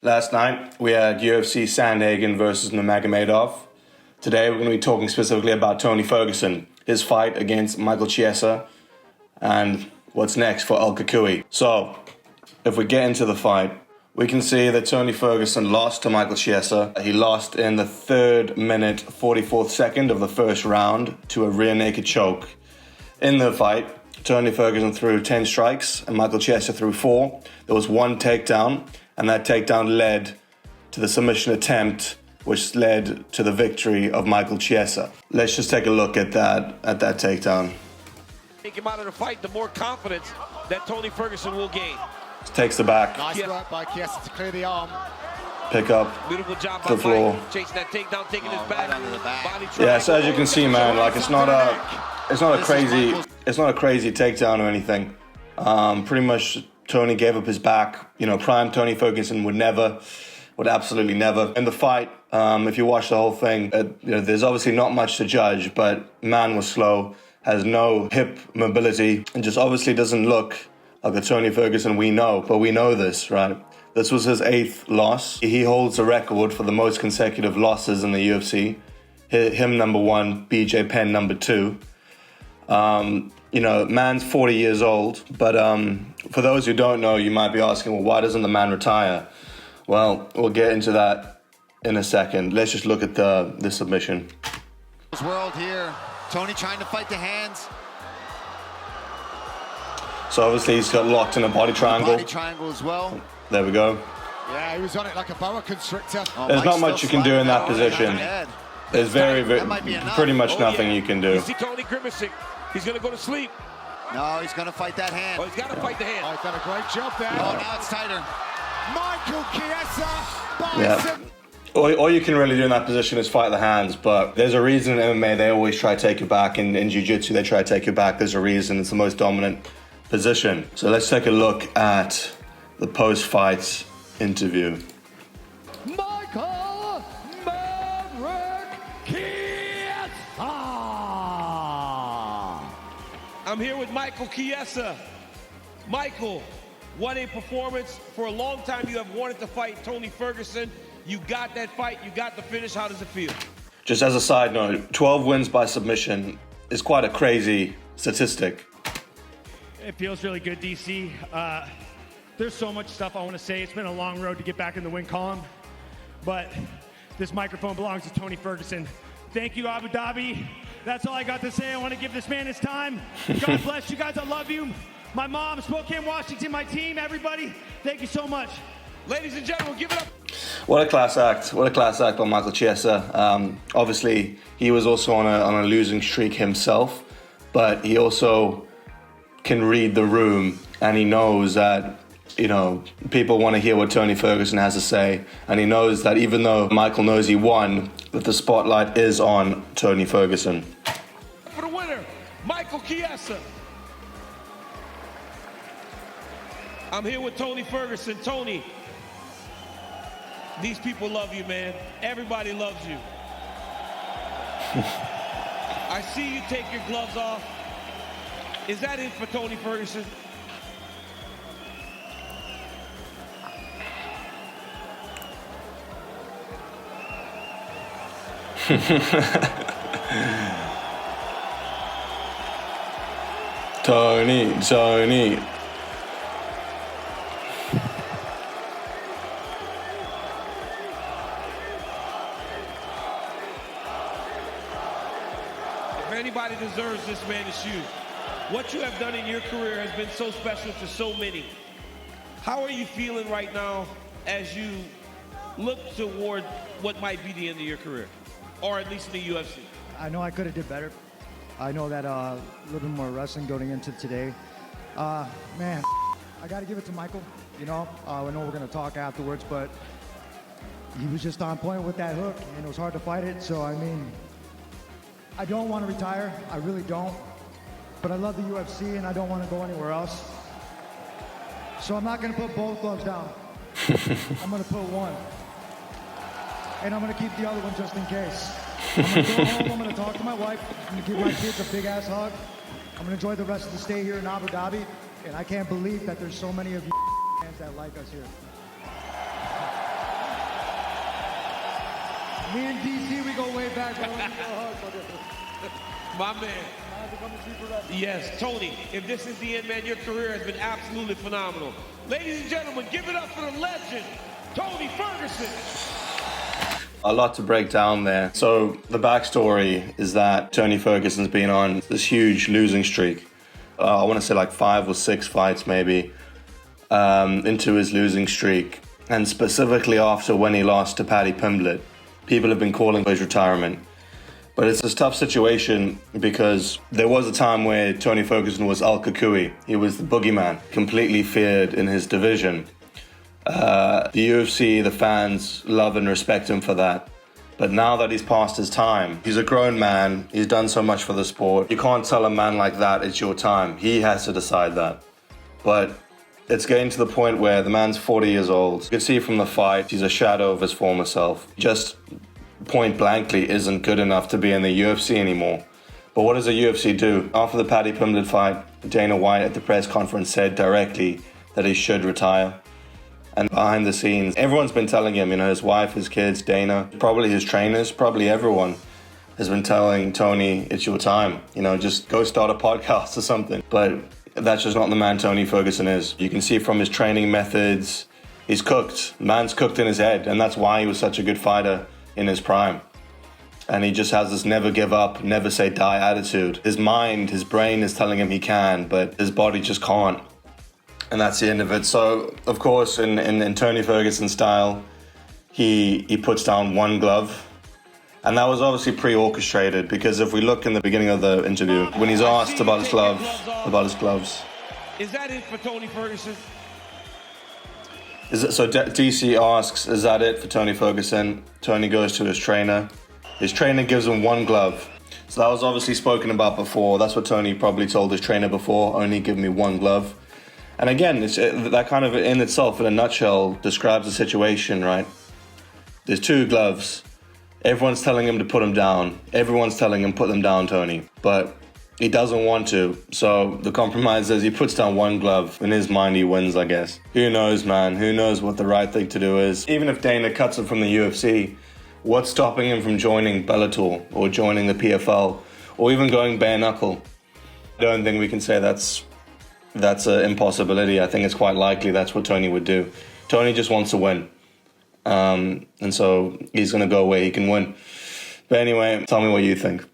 Last night, we had UFC Sandhagen versus Nurmagomedov. Today, we're going to be talking specifically about Tony Ferguson, his fight against Michael Chiesa, and what's next for El Cucuy. So, if we get into the fight, we can see that Tony Ferguson lost to Michael Chiesa. He lost in the 3rd minute, 44th second of the first round to a rear naked choke. In the fight, Tony Ferguson threw 10 strikes and Michael Chiesa threw 4. There was one takedown, and that takedown led to the submission attempt, which led to the victory of Michael Chiesa. Let's just take a look at that takedown. Take him out of the fight, the more confidence that Tony Ferguson will gain. Takes the back. Nice work by Chiesa to clear the arm. Pick up Beautiful job the by floor. Mike, chasing that takedown, taking his back. Right under the back. Body Yeah, so as you can see, man, like it's not a crazy takedown or anything. Pretty much Tony gave up his back. You know, prime Tony Ferguson would absolutely never. In the fight, if you watch the whole thing, there's obviously not much to judge, but man was slow, has no hip mobility, and just obviously doesn't look like the Tony Ferguson we know. But we know this, right? This was his 8th loss. He holds a record for the most consecutive losses in the UFC. Him number 1, BJ Penn number 2. Man's 40 years old, but for those who don't know, you might be asking, well, why doesn't the man retire? Well, we'll get into that in a second. Let's just look at the submission. World here. Tony trying to fight the hands. So obviously he's got locked in a body triangle. Body triangle as well. There we go. Yeah, he was on it like a boa constrictor. There's not much you can do in that position. There's pretty much nothing you can do. You see Tony grimacing. He's going to go to sleep. No, he's going to fight that hand. Oh, he's got to fight the hand. Oh, he's done a great job there. Oh, now it's tighter. Michael Chiesa. Yeah. All you can really do in that position is fight the hands, but there's a reason in MMA they always try to take you back. In Jiu-Jitsu, they try to take you back. There's a reason. It's the most dominant position. So let's take a look at the post-fight interview. Michael Maverick Chiesa. I'm here with Michael Chiesa. Michael, what a performance. For a long time, you have wanted to fight Tony Ferguson. You got that fight. You got the finish. How does it feel? Just as a side note, 12 wins by submission is quite a crazy statistic. It feels really good, DC. There's so much stuff I want to say. It's been a long road to get back in the win column, but this microphone belongs to Tony Ferguson. Thank you, Abu Dhabi. That's all I got to say. I want to give this man his time. God bless you guys. I love you. My mom, Spokane, Washington, my team, everybody. Thank you so much. Ladies and gentlemen, give it up. What a class act. What a class act by Michael Chiesa. Obviously, he was also on a losing streak himself, but he also can read the room, and he knows that, people want to hear what Tony Ferguson has to say, and he knows that even though Michael knows he won, that the spotlight is on Tony Ferguson. For the winner, Michael Chiesa. I'm here with Tony Ferguson. Tony, these people love you, man. Everybody loves you. I see you take your gloves off. Is that it for Tony Ferguson? Tony. If anybody deserves this man, it's you. What you have done in your career has been so special to so many. How are you feeling right now as you look toward what might be the end of your career, or at least in the UFC? I know I could have did better. I know that a little bit more wrestling going into today. Man, I got to give it to Michael. I know we're going to talk afterwards, but he was just on point with that hook, and it was hard to fight it. So, I don't want to retire. I really don't. But I love the UFC, and I don't want to go anywhere else. So I'm not going to put both gloves down. I'm going to put one. And I'm going to keep the other one just in case. I'm going to go home. I'm going to talk to my wife. I'm going to give my kids a big-ass hug. I'm going to enjoy the rest of the stay here in Abu Dhabi. And I can't believe that there's so many of you fans that like us here. Me and DC, we go way back, bro. My man. Yes, Tony, if this is the end, man, your career has been absolutely phenomenal. Ladies and gentlemen, give it up for the legend, Tony Ferguson. A lot to break down there. So the backstory is that Tony Ferguson's been on this huge losing streak. I want to say like 5 or 6 fights maybe into his losing streak. And specifically after when he lost to Paddy Pimblett, people have been calling for his retirement. But it's a tough situation because there was a time where Tony Ferguson was Al Cucuy. He was the boogeyman, completely feared in his division. The UFC, the fans love and respect him for that. But now that he's past his time, he's a grown man, he's done so much for the sport. You can't tell a man like that it's your time. He has to decide that. But it's getting to the point where the man's 40 years old. You can see from the fight, he's a shadow of his former self. Just point blankly isn't good enough to be in the UFC anymore. But what does the UFC do? After the Paddy Pimblett fight, Dana White at the press conference said directly that he should retire. And behind the scenes, everyone's been telling him, his wife, his kids, Dana, probably his trainers, probably everyone has been telling Tony, it's your time. Just go start a podcast or something. But that's just not the man Tony Ferguson is. You can see from his training methods, he's cooked. Man's cooked in his head, and that's why he was such a good fighter in his prime. And he just has this never give up, never say die attitude. His mind, his brain is telling him he can, but his body just can't. And that's the end of it. So, of course, in Tony Ferguson style, he puts down one glove. And that was obviously pre-orchestrated, because if we look in the beginning of the interview, when he's asked about his gloves. Is that it for Tony Ferguson? DC asks, is that it for Tony Ferguson? Tony goes to his trainer. His trainer gives him one glove. So that was obviously spoken about before. That's what Tony probably told his trainer before, only give me one glove. And again, that kind of in itself, in a nutshell, describes the situation, right? There's 2 gloves. Everyone's telling him to put them down. Everyone's telling him, put them down, Tony. But he doesn't want to. So the compromise is he puts down one glove. In his mind, he wins, I guess. Who knows, man? Who knows what the right thing to do is? Even if Dana cuts him from the UFC, what's stopping him from joining Bellator or joining the PFL or even going bare knuckle? I don't think we can say that's an impossibility. I think it's quite likely that's what Tony would do. Tony just wants to win. And so he's going to go where he can win. But anyway, tell me what you think.